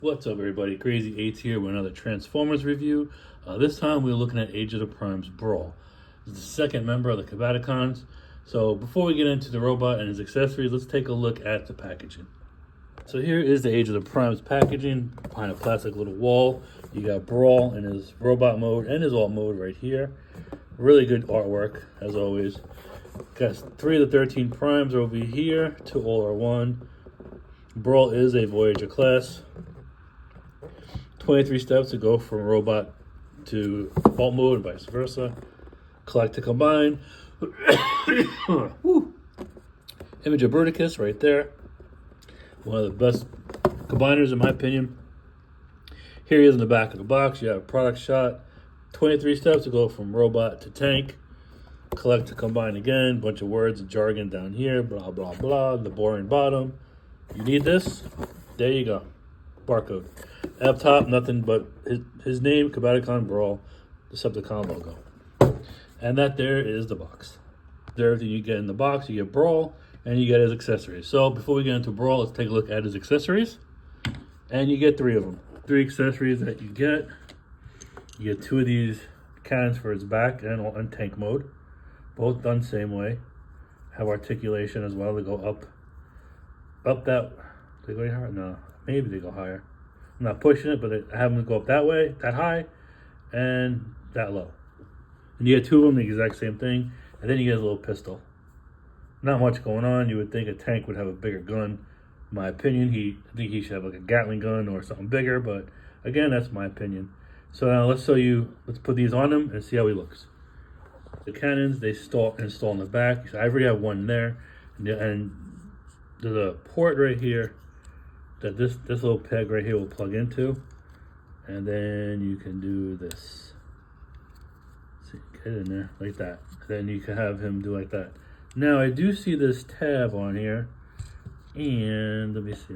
What's up, everybody? Crazy 8 here with another Transformers review. This time we're looking at Age of the Prime's Brawl. This is the second member of the Combaticons. So before we get into the robot and his accessories, let's take a look at the packaging. So here is the Age of the Prime's packaging. Behind a plastic little wall, you got Brawl in his robot mode and his alt mode right here. Really good artwork, as always. Got 3 of the 13 Primes over here. 2 all are 1. Brawl is a Voyager class. 23 steps to go from robot to alt mode and vice versa. Collect to combine. Image of Bruticus right there. One of the best combiners in my opinion. Here he is in the back of the box. You have a product shot. 23 steps to go from robot to tank. Collect to combine again. Bunch of words and jargon down here. Blah, blah, blah. The boring bottom. You need this? There you go. Barcode. Up top, nothing but his name, Combaticon Brawl, Decepticon logo. And that there is the box. There, everything you get in the box, you get Brawl, and you get his accessories. So before we get into Brawl, let's take a look at his accessories. And you get 3 of them. 3 accessories that you get. You get 2 of these cannons for his back and on tank mode. Both done same way. Have articulation as well. They go up that. They go higher? No, maybe they go higher. I'm not pushing it, but I have them go up that way, that high, and that low. And you get 2 of them, the exact same thing, and then you get a little pistol. Not much going on. You would think a tank would have a bigger gun. In my opinion, I think he should have like a Gatling gun or something bigger, but again, that's my opinion. So now let's put these on him and see how he looks. The cannons, they install in the back. So I already have one there, and there's a port right here that this little peg right here will plug into, and then you can do this. See, get in there like that. Then you can have him do like that. Now I do see this tab on here, and let me see.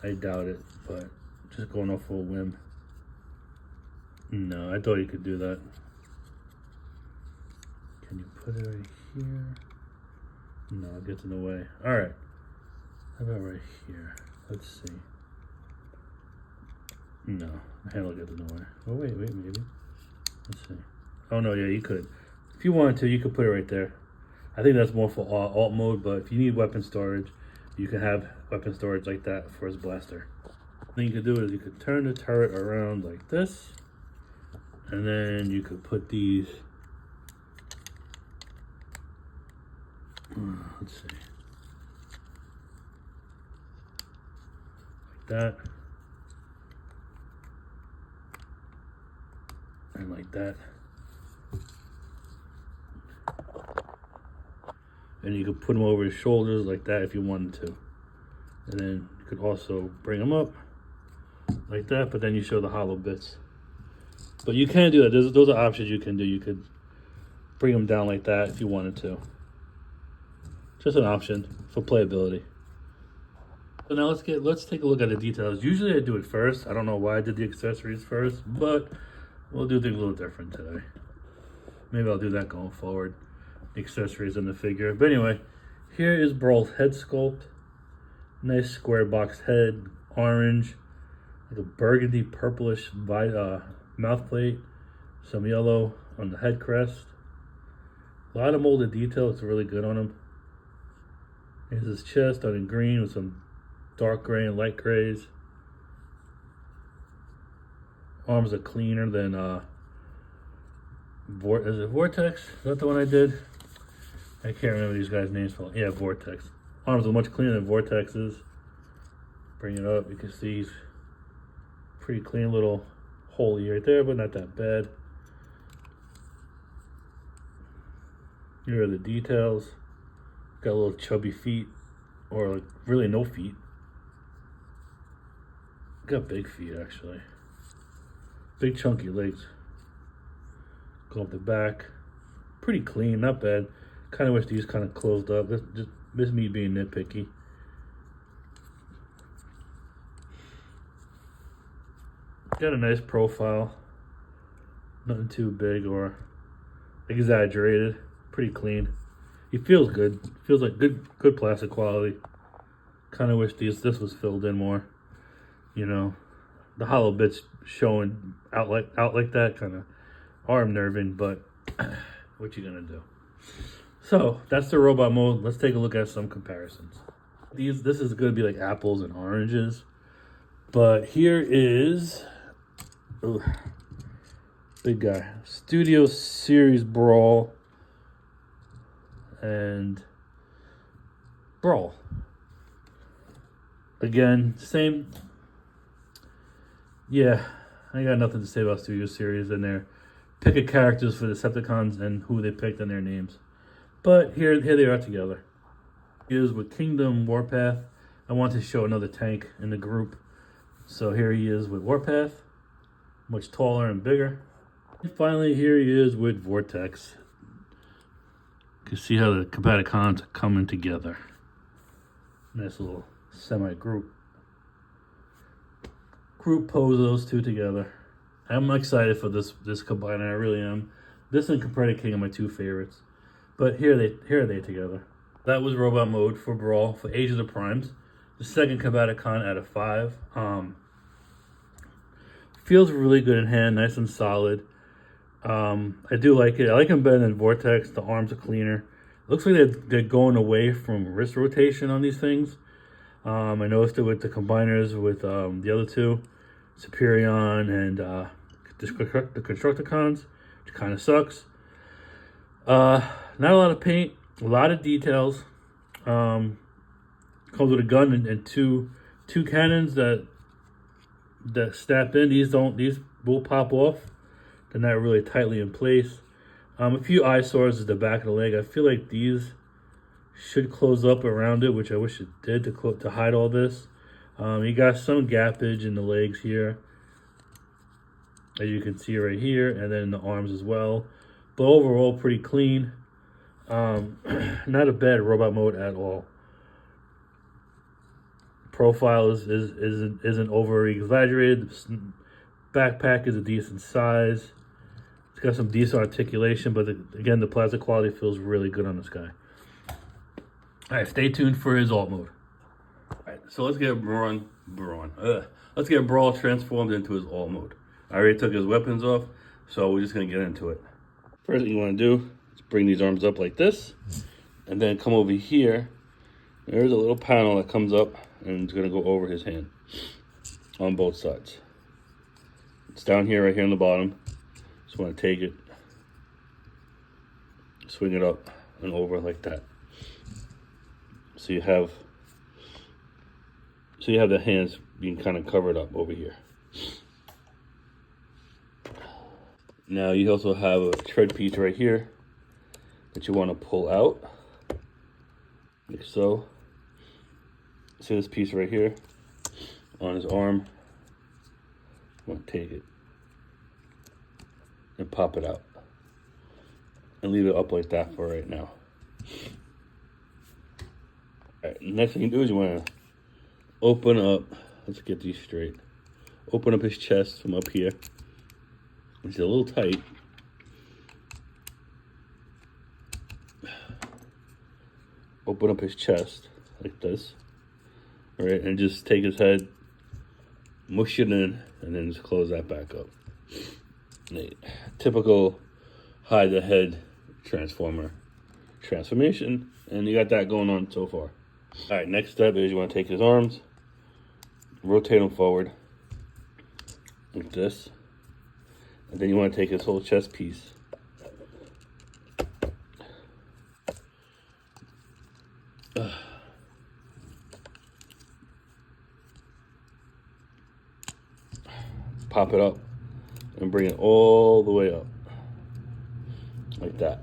I doubt it, but just going off a whim. No, I thought you could do that. Can you put it right here? No, it gets in the way. All right. How about right here? Let's see. No, the handle gets in the way. Oh, wait, maybe. Let's see. Oh, no, yeah, you could. If you wanted to, you could put it right there. I think that's more for alt mode, but if you need weapon storage, you can have weapon storage like that for his blaster. The thing you could do is you could turn the turret around like this, and then you could put these. Let's see. That and like that, and you could put them over his shoulders like that if you wanted to, and then you could also bring them up like that, but then you show the hollow bits. But you can do that. Those are options you can do. You could bring them down like that if you wanted to. Just an option for playability. So now let's take a look at the details. Usually I do it first. I don't know why I did the accessories first, but we'll do things a little different today. Maybe I'll do that going forward. The accessories and the figure. But anyway, here is Brawl's head sculpt. Nice square box head, orange, like a burgundy purplish mouth plate, some yellow on the head crest. A lot of molded detail. It's really good on him. Here's his chest done in green with some dark gray and light grays. Arms are cleaner than is it Vortex? Is that the one I did? I can't remember these guys' names. Yeah, Vortex. Arms are much cleaner than Vortex's. Bring it up. You can see he's pretty clean little hole right there, but not that bad. Here are the details. Got little chubby feet, or like really no feet. Got big feet actually. Big chunky legs. Go up the back. Pretty clean, not bad. Kind of wish these kind of closed up. This me being nitpicky. Got a nice profile. Nothing too big or exaggerated. Pretty clean. He feels good. Feels like good plastic quality. Kind of wish this was filled in more. you know, the hollow bits showing out like that kind of are unnerving, but what you gonna do? So that's the robot mode. Let's take a look at some comparisons. This is gonna be like apples and oranges, but here is, ooh, big guy, Studio Series Brawl and Brawl. Again, same. Yeah, I got nothing to say about Studio Series and their pick of characters for the Decepticons and who they picked and their names. But here they are together. Here's with Kingdom Warpath. I want to show another tank in the group. So here he is with Warpath, much taller and bigger. And finally, here he is with Vortex. You can see how the Combaticons are coming together. Nice little semi-group pose those two together. I'm excited for this combiner. I really am. This and Compressor King are my two favorites. But here are they together. That was robot mode for Brawl for Age of the Primes. The second Combaticon out of 5. Feels really good in hand, nice and solid. I do like it. I like him better than Vortex. The arms are cleaner. Looks like they're going away from wrist rotation on these things. I noticed it with the combiners with the other two, Superion and the Constructicons, which kind of sucks. Not a lot of paint, a lot of details. Comes with a gun and two cannons that snap in. These will pop off. They're not really tightly in place. A few eyesores at the back of the leg. I feel like these should close up around it, which I wish it did to hide all this. You got some gappage in the legs here, as you can see right here, and then the arms as well. But overall, pretty clean. Not a bad robot mode at all. Profile isn't over exaggerated. The backpack is a decent size. It's got some decent articulation, but again, the plastic quality feels really good on this guy. All right, stay tuned for his alt mode. All right, so let's get let's get Brawl transformed into his alt mode. I already took his weapons off, so we're just gonna get into it. First thing you want to do is bring these arms up like this, and then come over here. There's a little panel that comes up, and it's gonna go over his hand on both sides. It's down here, right here on the bottom. Just want to take it, swing it up and over like that. So you have the hands being kind of covered up over here. Now you also have a tread piece right here that you want to pull out, like so. See this piece right here on his arm? I'm going to take it and pop it out and leave it up like that for right now. All right, next thing you do is you want to open up, let's get these straight. Open up his chest from up here. It's a little tight. Open up his chest like this. All right, and just take his head, mush it in, and then just close that back up. Typical hide the head transformation, and you got that going on so far. All right, next step is you want to take his arms, rotate them forward like this, and then you want to take his whole chest piece, pop it up, and bring it all the way up, like that.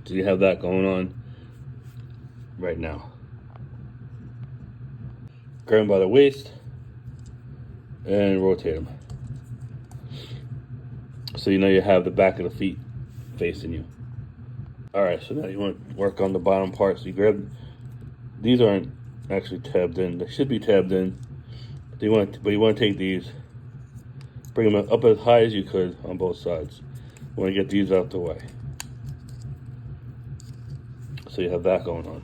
So you have that going on right now. Grab him by the waist and rotate him. So you know you have the back of the feet facing you. All right, so now you want to work on the bottom part. So you grab, these aren't actually tabbed in. They should be tabbed in. But you want to take these, bring them up as high as you could on both sides. You want to get these out the way. So you have that going on.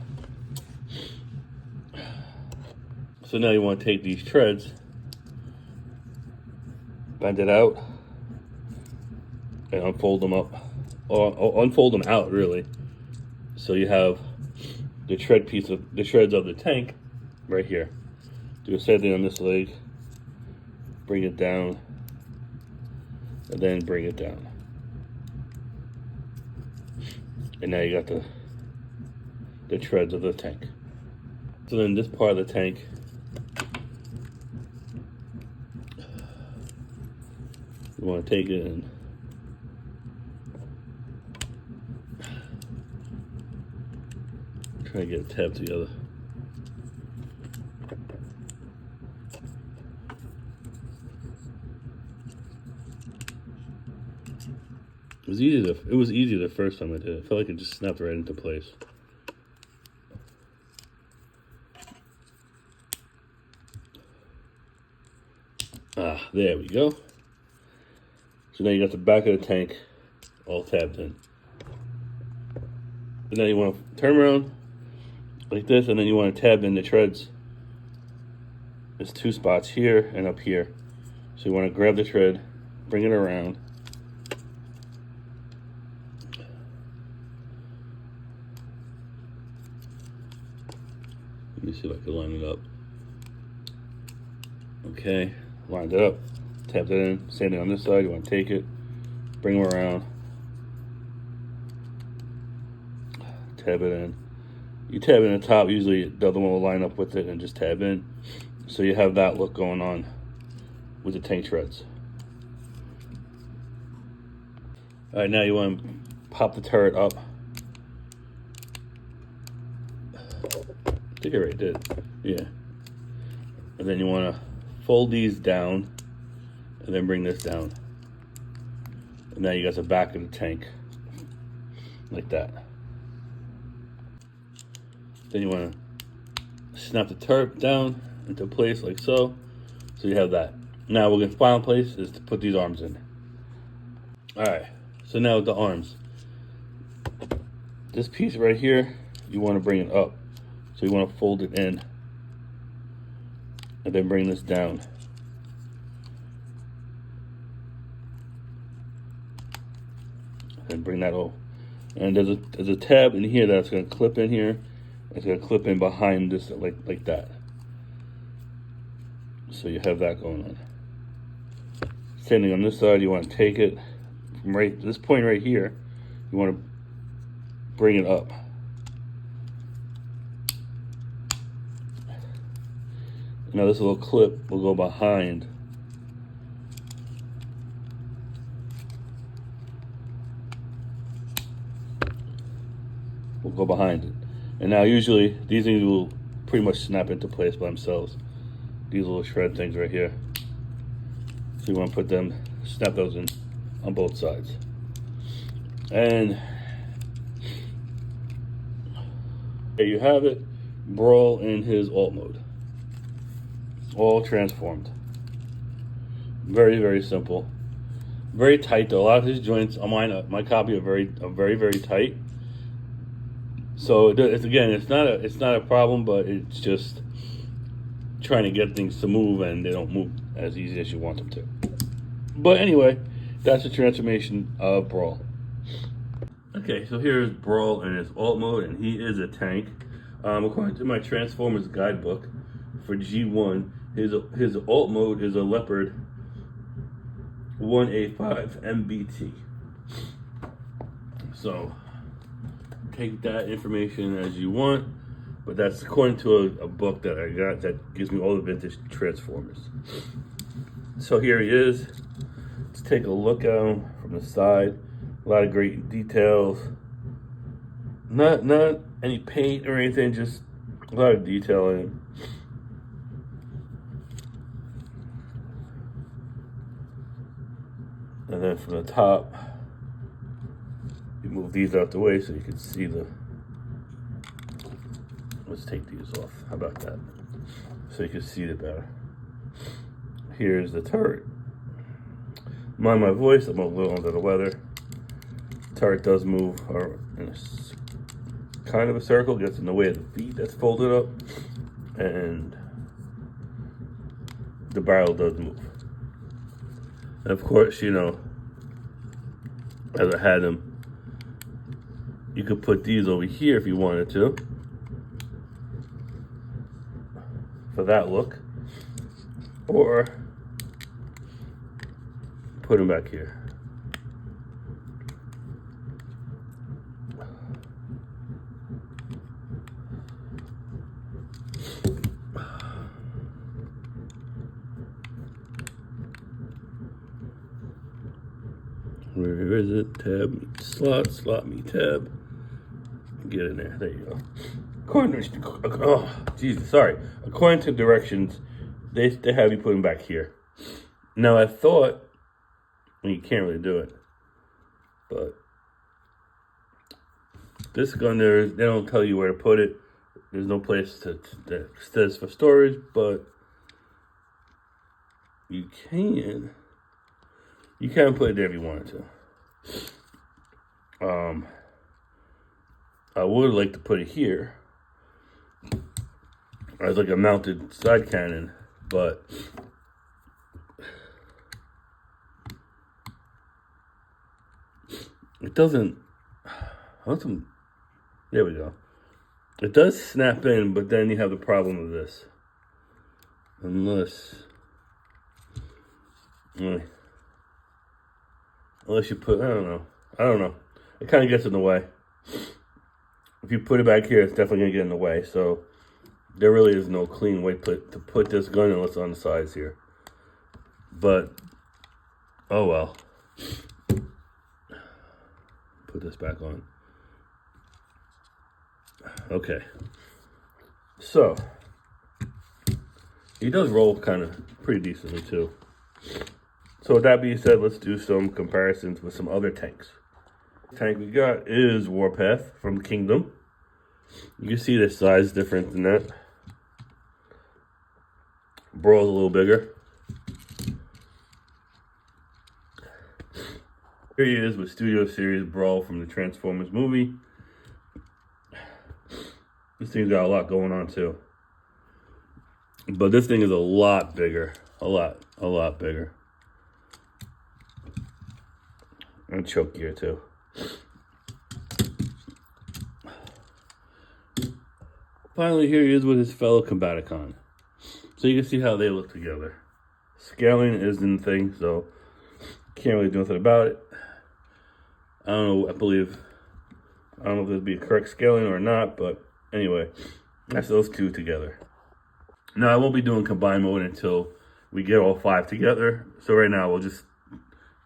So now you want to take these treads, bend it out, and unfold them up, or unfold them out really. So you have the treads of the tank right here. Do the same thing on this leg. Bring it down, and then bring it down. And now you got the treads of the tank. So then this part of the tank, you want to take it and try to get it tabbed together. It was easy the first time I did it. I felt like it just snapped right into place. There we go. So now you got the back of the tank all tabbed in. And then you want to turn around like this, and then you want to tab in the treads. There's two spots here and up here. So you want to grab the tread, bring it around. Let me see if I can line it up. Okay, lined it up, tapped it in, same thing on this side. You want to take it, bring them around, tab it in. You tab in the top, usually the other one will line up with it and just tab in. So you have that look going on with the tank treads. All right, now you want to pop the turret up. I think I already did, yeah. And then you want to fold these down and then bring this down. And now you got the back of the tank, like that. Then you want to snap the turret down into place like so. So you have that. Now we're going to final place is to put these arms in. All right, so now with the arms. This piece right here, you want to bring it up. So you want to fold it in and then bring this down. And bring that over. And there's a tab in here that's going to clip in here. It's going to clip in behind this like that. So you have that going on. Same thing on this side. You want to take it from this point right here. You want to bring it up. Now this little clip will go behind. Will go behind it. And now usually these things will pretty much snap into place by themselves. These little shred things right here. So you want to put them, snap those in on both sides. And there you have it. Brawl in his alt mode. All transformed. Very, very simple. Very tight though. A lot of his joints on my copy are very tight. So it's not a problem, but it's just trying to get things to move, and they don't move as easy as you want them to. But anyway, that's the transformation of Brawl. Okay, so here's Brawl in his alt mode, and he is a tank. According to my Transformers guidebook for G1, his alt mode is a Leopard 1A5 MBT. So take that information as you want, but that's according to a book that I got that gives me all the vintage Transformers. So here he is. Let's take a look at him from the side. A lot of great details. Not any paint or anything, just a lot of detail in him. And then from the top, you move these out the way so you can see let's take these off. How about that? So you can see it better. Here's the turret. Mind my voice, I'm a little under the weather. Turret does move, or kind of a circle, gets in the way of the feet that's folded up, and the barrel does move. And of course, you know, as I had them, you could put these over here if you wanted to, for that look, or put them back here. Where is it? Tab, slot me, tab. Get in there. There you go. According to directions, they have you put them back here. Now I thought, well, you can't really do it, but this gun there, they don't tell you where to put it. There's no place that says for storage, but you can put it there if you wanted to. I would like to put it here as like a mounted side cannon, but it doesn't. There we go. It does snap in, but then you have the problem of this. Unless you put, I don't know. It kind of gets in the way. If you put it back here, it's definitely gonna get in the way. So there really is no clean way to put this gun unless it's on the sides here. But, oh well. Put this back on. Okay. So, he does roll kind of pretty decently too. So with that being said, let's do some comparisons with some other tanks. The tank we got is Warpath from Kingdom. You can see the size difference in that. Brawl's a little bigger. Here he is with Studio Series Brawl from the Transformers movie. This thing's got a lot going on too. But this thing is a lot bigger. A lot bigger. And choke gear too. Finally, here he is with his fellow Combaticon. So you can see how they look together. Scaling isn't the thing, so can't really do nothing about it. I don't know if there'd be a correct scaling or not, but anyway, that's those two together. Now, I won't be doing combine mode until we get all 5 together. So right now, we'll just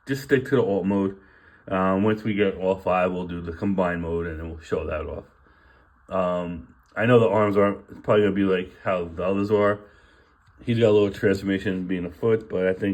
stick to the alt mode. Once we get all 5, we'll do the combine mode, and then we'll show that off. I know the arms aren't probably going to be like how the others are. He's got a little transformation being a foot, but I think